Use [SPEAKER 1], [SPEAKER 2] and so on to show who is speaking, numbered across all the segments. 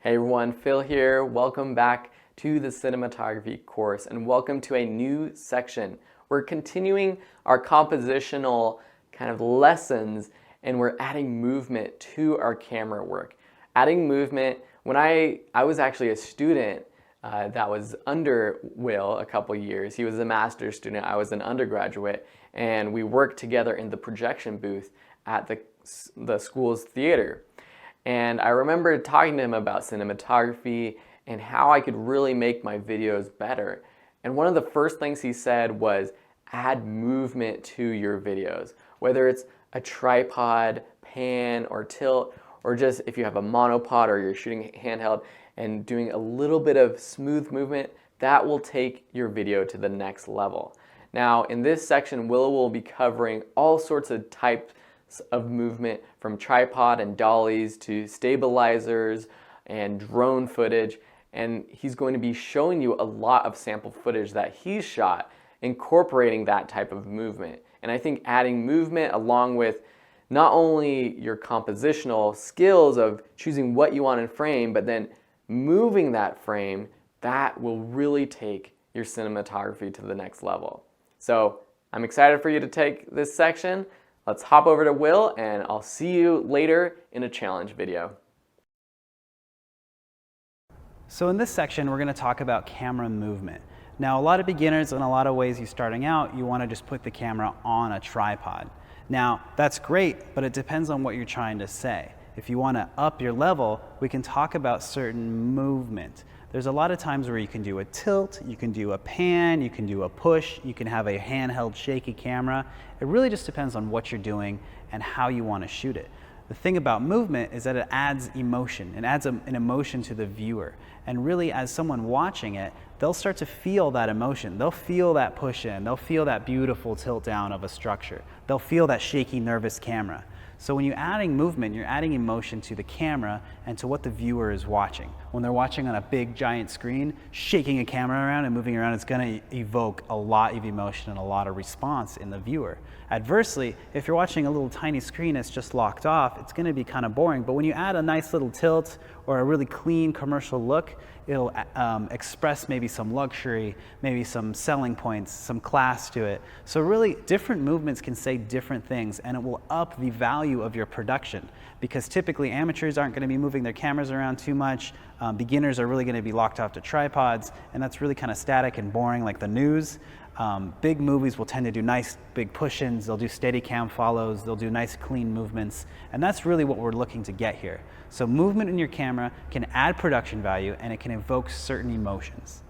[SPEAKER 1] Hey everyone, Phil here. Welcome back to the cinematography course and welcome to a new section. We're continuing our compositional kind of lessons and we're adding movement to our camera work. Adding movement, when I was actually a student that was under Will a couple years. He was a master's student, I was an undergraduate, and we worked together in the projection booth at the school's theater. And I remember talking to him about cinematography and how I could really make my videos better. And one of the first things he said was add movement to your videos. Whether it's a tripod, pan, or tilt, or just if you have a monopod or you're shooting handheld and doing a little bit of smooth movement, that will take your video to the next level. Now in this section, Will will be covering all sorts of types of movement, from tripod and dollies to stabilizers and drone footage, and he's going to be showing you a lot of sample footage that he's shot incorporating that type of movement. And I think adding movement along with not only your compositional skills of choosing what you want in frame, but then moving that frame, that will really take your cinematography to the next level. So I'm excited for you to take this section. Let's hop over to Will and I'll see you later in a challenge video.
[SPEAKER 2] So in this section, we're going to talk about camera movement. Now, a lot of beginners, in a lot of ways, you starting out, you want to just put the camera on a tripod. Now, that's great, but it depends on what you're trying to say. If you want to up your level, we can talk about certain movement. There's a lot of times where you can do a tilt, you can do a pan, you can do a push, you can have a handheld shaky camera. It really just depends on what you're doing and how you want to shoot it. The thing about movement is that it adds emotion. It adds an emotion to the viewer. And really, as someone watching it, they'll start to feel that emotion. They'll feel that push in. They'll feel that beautiful tilt down of a structure. They'll feel that shaky, nervous camera. So when you're adding movement, you're adding emotion to the camera and to what the viewer is watching. When they're watching on a big giant screen, shaking a camera around and moving around, it's going to evoke a lot of emotion and a lot of response in the viewer. Adversely, if you're watching a little tiny screen that's just locked off, it's going to be kind of boring. But when you add a nice little tilt or a really clean commercial look, it'll express maybe some luxury, maybe some selling points, some class to it. So really, different movements can say different things, and it will up the value of your production. Because typically, amateurs aren't going to be moving their cameras around too much. Beginners are really going to be locked off to tripods, and that's really kind of static and boring, like the news. Big movies will tend to do nice big push-ins, they'll do steady cam follows, they'll do nice clean movements, and that's really what we're looking to get here. So movement in your camera can add production value and it can evoke certain emotions.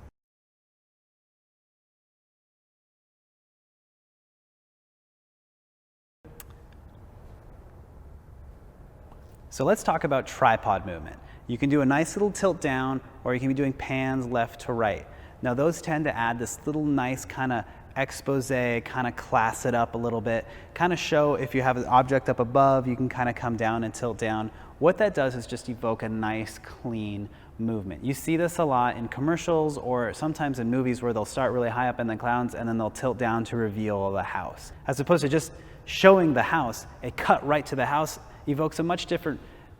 [SPEAKER 2] So let's talk about tripod movement. You can do a nice little tilt down, or you can be doing pans left to right. Now those tend to add this little nice kind of expose, kind of class it up a little bit, kind of show if you have an object up above, you can kind of come down and tilt down. What that does is just evoke a nice clean movement. You see this a lot in commercials or sometimes in movies where they'll start really high up in the clouds and then they'll tilt down to reveal the house. As opposed to just showing the house, a cut right to the house evokes a much different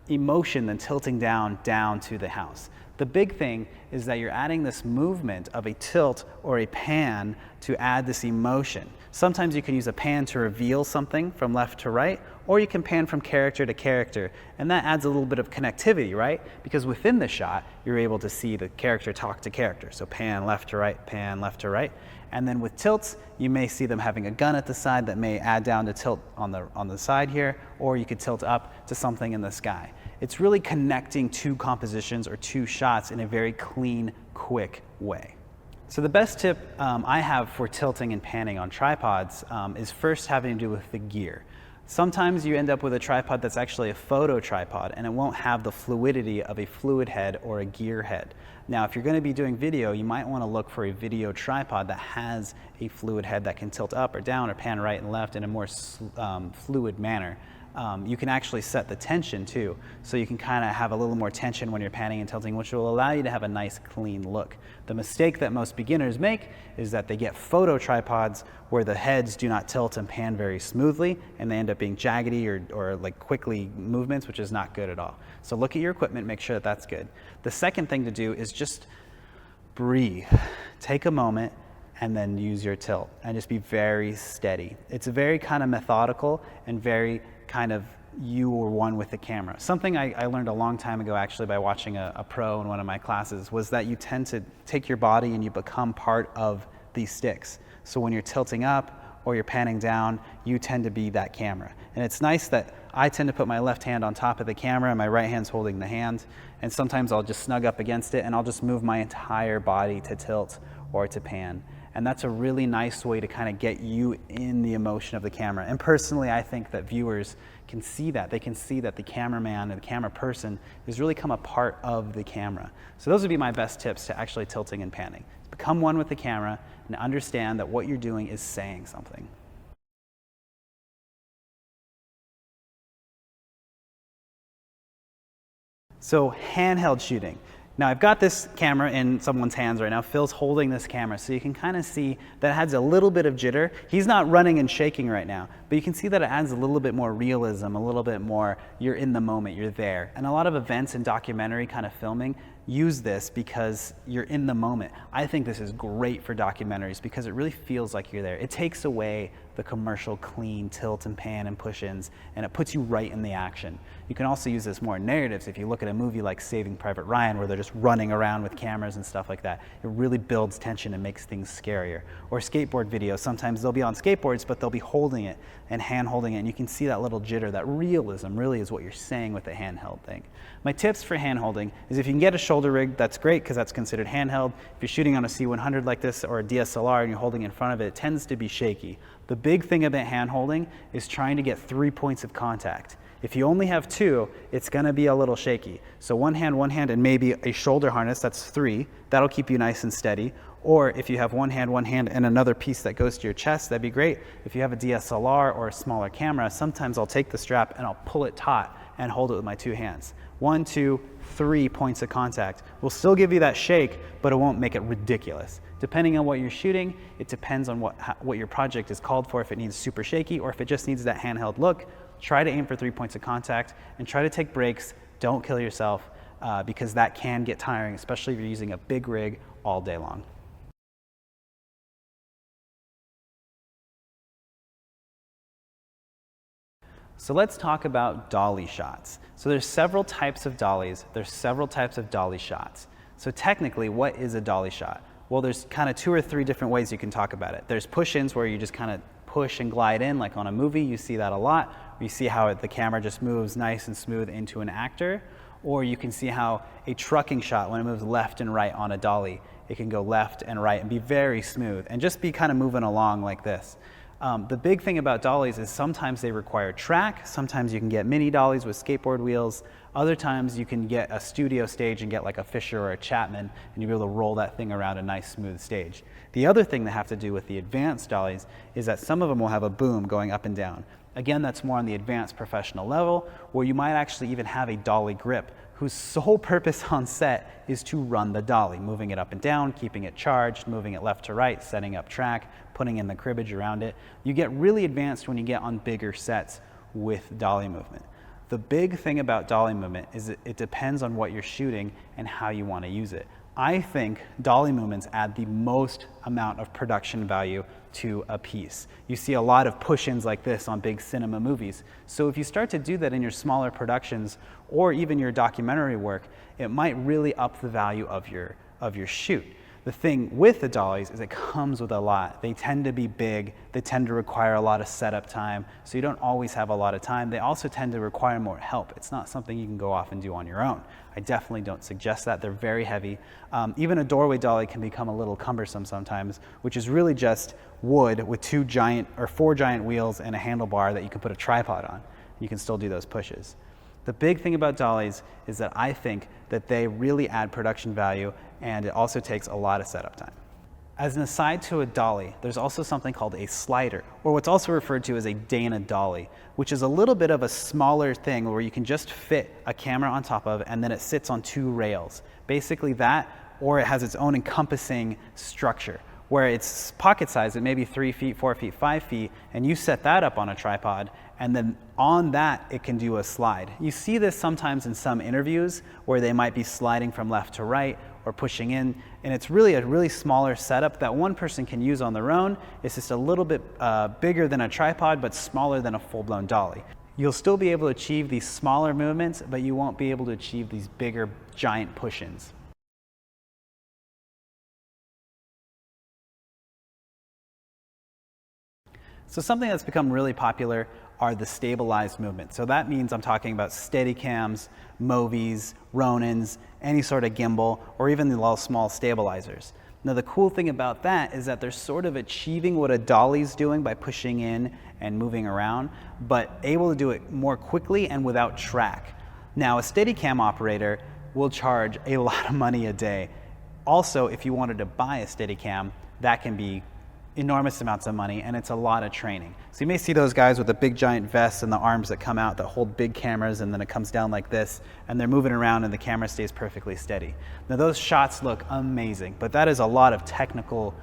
[SPEAKER 2] emotion than tilting down to the house. The big thing is that you're adding this movement of a tilt or a pan to add this emotion. Sometimes you can use a pan to reveal something from left to right, or you can pan from character to character, and that adds a little bit of connectivity, right? Because within the shot, you're able to see the character talk to character. So pan left to right, pan left to right. And then with tilts, you may see them having a gun at the side that may add down to tilt on the side here, or you could tilt up to something in the sky. It's really connecting two compositions or two shots in a very clean, quick way. So the best tip I have for tilting and panning on tripods is first having to do with the gear. Sometimes you end up with a tripod that's actually a photo tripod and it won't have the fluidity of a fluid head or a gear head. Now, if you're going to be doing video, you might want to look for a video tripod that has a fluid head that can tilt up or down or pan right and left in a more fluid manner. You can actually set the tension too, so you can kind of have a little more tension when you're panning and tilting, which will allow you to have a nice clean look. The mistake that most beginners make is that they get photo tripods where the heads do not tilt and pan very smoothly, and they end up being jaggedy or like quickly movements, which is not good at all. So look at your equipment, make sure that that's good. The second thing to do is just breathe. Take a moment and then use your tilt and just be very steady. It's very kind of methodical and very kind of you are one with the camera. Something I learned a long time ago actually by watching a pro in one of my classes was that you tend to take your body and you become part of these sticks. So when you're tilting up or you're panning down, you tend to be that camera. And it's nice that I tend to put my left hand on top of the camera and my right hand's holding the hand. And sometimes I'll just snug up against it and I'll just move my entire body to tilt or to pan. And that's a really nice way to kind of get you in the emotion of the camera. And personally, I think that viewers can see that. They can see that the cameraman and the camera person has really come a part of the camera. So those would be my best tips to actually tilting and panning. Become one with the camera and understand that what you're doing is saying something. So handheld shooting. Now I've got this camera in someone's hands right now. Phil's holding this camera, so you can kind of see that it adds a little bit of jitter. He's not running and shaking right now, but you can see that it adds a little bit more realism, a little bit more you're in the moment, you're there. And a lot of events and documentary kind of filming use this because you're in the moment. I think this is great for documentaries because it really feels like you're there. It takes away the commercial clean tilt and pan and push-ins, and it puts you right in the action. You can also use this more in narratives. If you look at a movie like Saving Private Ryan, where they're just running around with cameras and stuff like that, it really builds tension and makes things scarier. Or skateboard videos, sometimes they'll be on skateboards, but they'll be holding it and hand holding it, and you can see that little jitter. That realism really is what you're saying with the handheld thing. My tips for hand holding is if you can get a shoulder rig, that's great because that's considered handheld. If you're shooting on a C100 like this or a DSLR and you're holding it in front of it, it tends to be shaky. The big thing about hand holding is trying to get 3 points of contact. If you only have 2, it's going to be a little shaky. So one hand, and maybe a shoulder harness, that's 3. That'll keep you nice and steady. Or if you have one hand, and another piece that goes to your chest, that'd be great. If you have a DSLR or a smaller camera, sometimes I'll take the strap and I'll pull it taut and hold it with my 2 hands. 1, 2, 3 points of contact. We'll still give you that shake, but it won't make it ridiculous. Depending on what you're shooting, it depends on what your project is called for, if it needs super shaky or if it just needs that handheld look. Try to aim for 3 points of contact and try to take breaks. Don't kill yourself because that can get tiring, especially if you're using a big rig all day long. So let's talk about dolly shots. So there's several types of dollies. There's several types of dolly shots. So technically, what is a dolly shot? Well, there's kind of 2 or 3 different ways you can talk about it. There's push-ins where you just kind of push and glide in, like on a movie. You see that a lot. You see how the camera just moves nice and smooth into an actor. Or you can see how a trucking shot, when it moves left and right on a dolly, it can go left and right and be very smooth and just be kind of moving along like this. The big thing about dollies is sometimes they require track, sometimes you can get mini dollies with skateboard wheels, other times you can get a studio stage and get like a Fisher or a Chapman and you'll be able to roll that thing around a nice smooth stage. The other thing they have to do with the advanced dollies is that some of them will have a boom going up and down. Again, that's more on the advanced professional level, where you might actually even have a dolly grip whose sole purpose on set is to run the dolly, moving it up and down, keeping it charged, moving it left to right, setting up track, putting in the cribbage around it. You get really advanced when you get on bigger sets with dolly movement. The big thing about dolly movement is it depends on what you're shooting and how you want to use it. I think dolly movements add the most amount of production value to a piece. You see a lot of push-ins like this on big cinema movies. So if you start to do that in your smaller productions or even your documentary work, it might really up the value of your shoot. The thing with the dollies is it comes with a lot. They tend to be big, they tend to require a lot of setup time, so you don't always have a lot of time. They also tend to require more help. It's not something you can go off and do on your own. I definitely don't suggest that. They're very heavy. Even a doorway dolly can become a little cumbersome sometimes, which is really just wood with 4 giant wheels and a handlebar that you can put a tripod on. You can still do those pushes. The big thing about dollies is that I think that they really add production value, and it also takes a lot of setup time. As an aside to a dolly, there's also something called a slider, or what's also referred to as a Dana dolly, which is a little bit of a smaller thing where you can just fit a camera on top of, and then it sits on 2 rails. Basically that, or it has its own encompassing structure, where it's pocket size, it may be 3 feet, 4 feet, 5 feet, and you set that up on a tripod, and then on that it can do a slide. You see this sometimes in some interviews where they might be sliding from left to right or pushing in, and it's really a really smaller setup that one person can use on their own. It's just a little bit bigger than a tripod, but smaller than a full-blown dolly. You'll still be able to achieve these smaller movements, but you won't be able to achieve these bigger, giant push-ins. So something that's become really popular are the stabilized movements. So that means I'm talking about Steadicams, Movies, Ronins, any sort of gimbal, or even the little small stabilizers. Now the cool thing about that is that they're sort of achieving what a dolly's doing by pushing in and moving around, but able to do it more quickly and without track. Now a Steadicam operator will charge a lot of money a day. Also, if you wanted to buy a Steadicam, that can be enormous amounts of money, and it's a lot of training. So you may see those guys with the big giant vests and the arms that come out that hold big cameras, and then it comes down like this, and they're moving around and the camera stays perfectly steady. Now those shots look amazing, but that is a lot of technical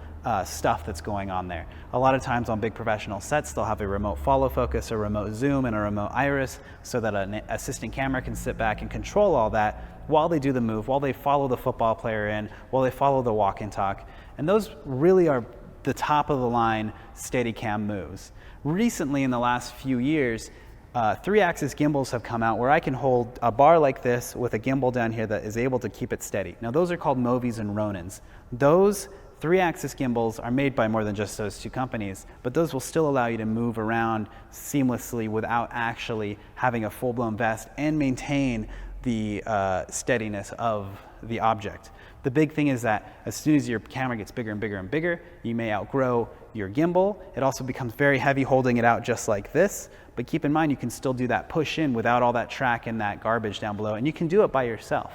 [SPEAKER 2] stuff that's going on there. A lot of times on big professional sets, they'll have a remote follow focus, a remote zoom, and a remote iris, so that an assistant camera can sit back and control all that while they do the move, while they follow the football player in, while they follow the walk and talk. And those really are the top of the line Steadicam moves. Recently, in the last few years, 3-axis gimbals have come out where I can hold a bar like this with a gimbal down here that is able to keep it steady. Now those are called Movies and Ronins. Those 3-axis gimbals are made by more than just those 2 companies, but those will still allow you to move around seamlessly without actually having a full-blown vest and maintain the steadiness of the object. The big thing is that as soon as your camera gets bigger and bigger and bigger, you may outgrow your gimbal. It also becomes very heavy holding it out just like this, but keep in mind you can still do that push in without all that track and that garbage down below, and you can do it by yourself.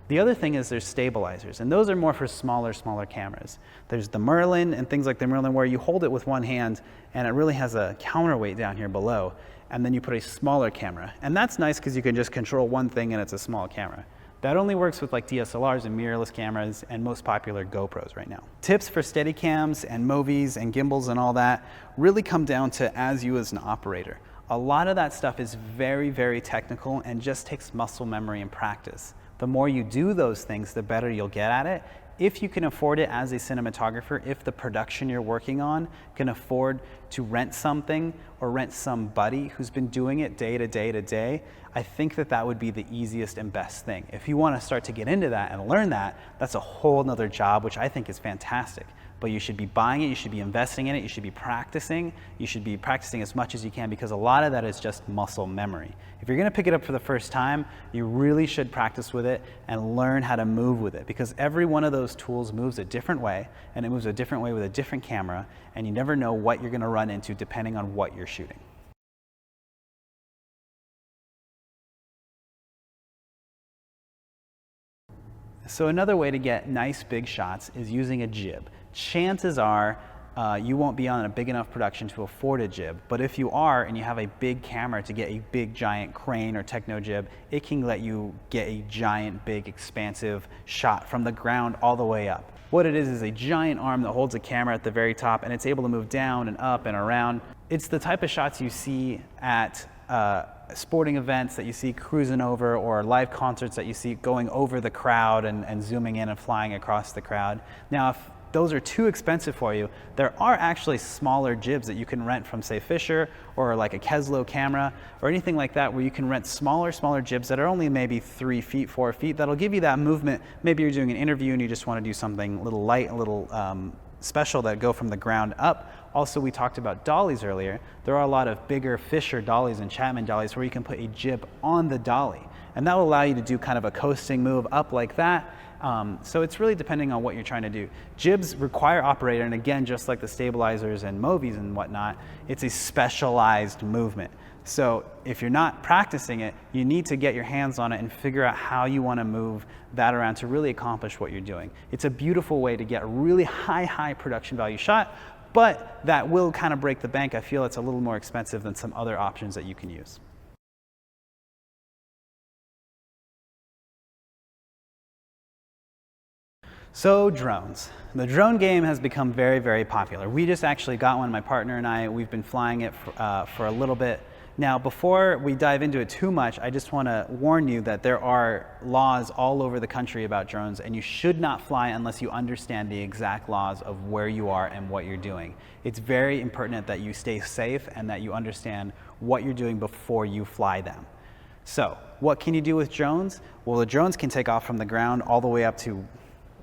[SPEAKER 2] The other thing is there's stabilizers, and those are more for smaller cameras. There's the Merlin and things like the Merlin where you hold it with one hand and it really has a counterweight down here below, and then you put a smaller camera. And that's nice because you can just control one thing and it's a small camera. That only works with like DSLRs and mirrorless cameras and most popular GoPros right now. Tips for Steadicams and Movies and gimbals and all that really come down to as you as an operator. A lot of that stuff is very, very technical and just takes muscle memory and practice. The more you do those things, the better you'll get at it. If you can afford it as a cinematographer, if the production you're working on can afford to rent something or rent somebody who's been doing it day to day to day, I think that that would be the easiest and best thing. If you want to start to get into that and learn that, that's a whole nother job, which I think is fantastic. But you should be buying it, you should be investing in it, you should be practicing as much as you can, because a lot of that is just muscle memory. If you're going to pick it up for the first time, you really should practice with it and learn how to move with it, because every one of those tools moves a different way, and it moves a different way with a different camera, and you never know what you're going to run into depending on what you're shooting. So another way to get nice big shots is using a jib. Chances are you won't be on a big enough production to afford a jib, but if you are and you have a big camera to get a big giant crane or techno jib, it can let you get a giant big expansive shot from the ground all the way up. What it is a giant arm that holds a camera at the very top, and it's able to move down and up and around. It's the type of shots you see at sporting events that you see cruising over, or live concerts that you see going over the crowd and zooming in and flying across the crowd. Now, if those are too expensive for you, there are actually smaller jibs that you can rent from, say, Fisher or like a Keslo camera or anything like that, where you can rent smaller jibs that are only maybe 3 feet, 4 feet, that'll give you that movement. Maybe you're doing an interview and you just want to do something a little light, a little special, that go from the ground up. Also, we talked about dollies earlier. There are a lot of bigger Fisher dollies and Chapman dollies where you can put a jib on the dolly, and that will allow you to do kind of a coasting move up like that. So it's really depending on what you're trying to do. Jibs require operator, and again, just like the stabilizers and Movies and whatnot, it's a specialized movement. So if you're not practicing it, you need to get your hands on it and figure out how you want to move that around to really accomplish what you're doing. It's a beautiful way to get a really high production value shot, but that will kind of break the bank. I feel it's a little more expensive than some other options that you can use. So drones. The drone game has become very popular. We just actually got one, my partner and I. We've been flying it for a little bit. Now, before we dive into it too much, I just want to warn you that there are laws all over the country about drones, and you should not fly unless you understand the exact laws of where you are and what you're doing. It's very important that you stay safe and that you understand what you're doing before you fly them. So, what can you do with drones? Well, the drones can take off from the ground all the way up to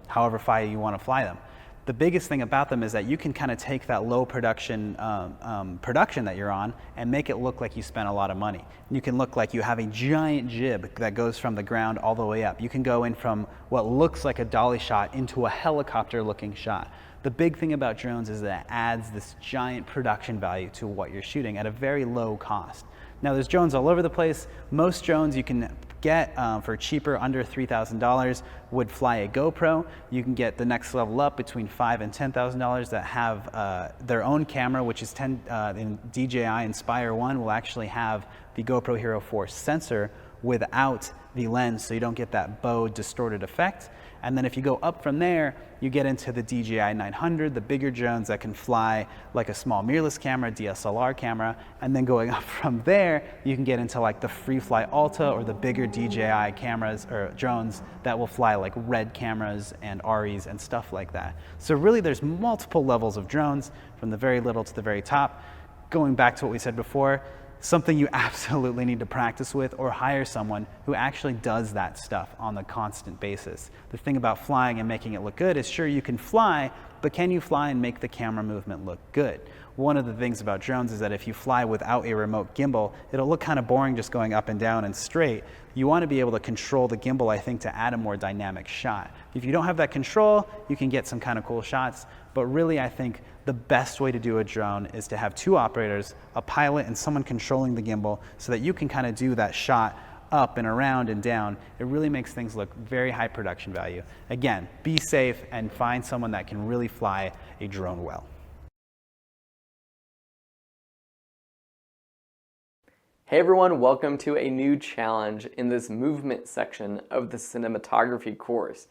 [SPEAKER 2] however high you want to fly them. The biggest thing about them is that you can kind of take that low production that you're on and make it look like you spent a lot of money. You can look like you have a giant jib that goes from the ground all the way up. You can go in from what looks like a dolly shot into a helicopter looking shot. The big thing about drones is that it adds this giant production value to what you're shooting at a very low cost. Now there's drones all over the place. Most drones you can get for cheaper, under $3,000, would fly a GoPro. You can get the next level up between $5,000 and $10,000 that have their own camera, which is in DJI Inspire 1 will actually have the GoPro Hero 4 sensor without the lens, so you don't get that bow distorted effect. And then if you go up from there, you get into the DJI 900, the bigger drones that can fly like a small mirrorless camera, DSLR camera. And then going up from there, you can get into like the Freefly Alta or the bigger DJI cameras or drones that will fly like RED cameras and ARRIs and stuff like that. So really there's multiple levels of drones from the very little to the very top. Going back to what we said before, something you absolutely need to practice with or hire someone who actually does that stuff on a constant basis. The thing about flying and making it look good is sure you can fly, but can you fly and make the camera movement look good? One of the things about drones is that if you fly without a remote gimbal, it'll look kind of boring just going up and down and straight. You want to be able to control the gimbal, I think, to add a more dynamic shot. If you don't have that control, you can get some kind of cool shots, but really I think the best way to do a drone is to have two operators, a pilot and someone controlling the gimbal, so that you can kind of do that shot up and around and down. It really makes things look very high production value. Again, be safe and find someone that can really fly a drone well.
[SPEAKER 1] Hey everyone, welcome to a new challenge in this movement section of the cinematography course.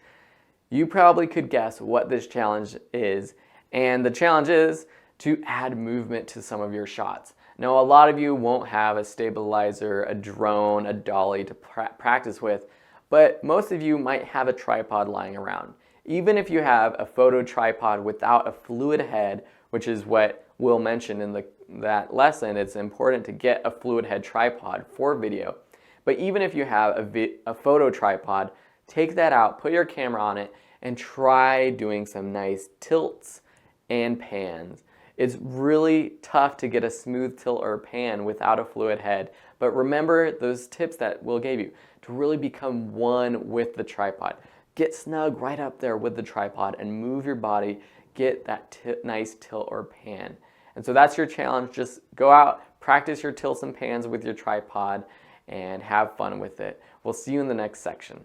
[SPEAKER 1] You probably could guess what this challenge is, and the challenge is to add movement to some of your shots. Now, a lot of you won't have a stabilizer, a drone, a dolly to practice with, but most of you might have a tripod lying around. Even if you have a photo tripod without a fluid head, which is what Will mentioned in that lesson, it's important to get a fluid head tripod for video. But even if you have a photo tripod, take that out, put your camera on it, and try doing some nice tilts and pans. It's really tough to get a smooth tilt or pan without a fluid head, but remember those tips that Will gave you to really become one with the tripod. Get snug right up there with the tripod and move your body, get that nice tilt or pan. And so that's your challenge. Just go out, practice your tilts and pans with your tripod, and have fun with it. We'll see you in the next section.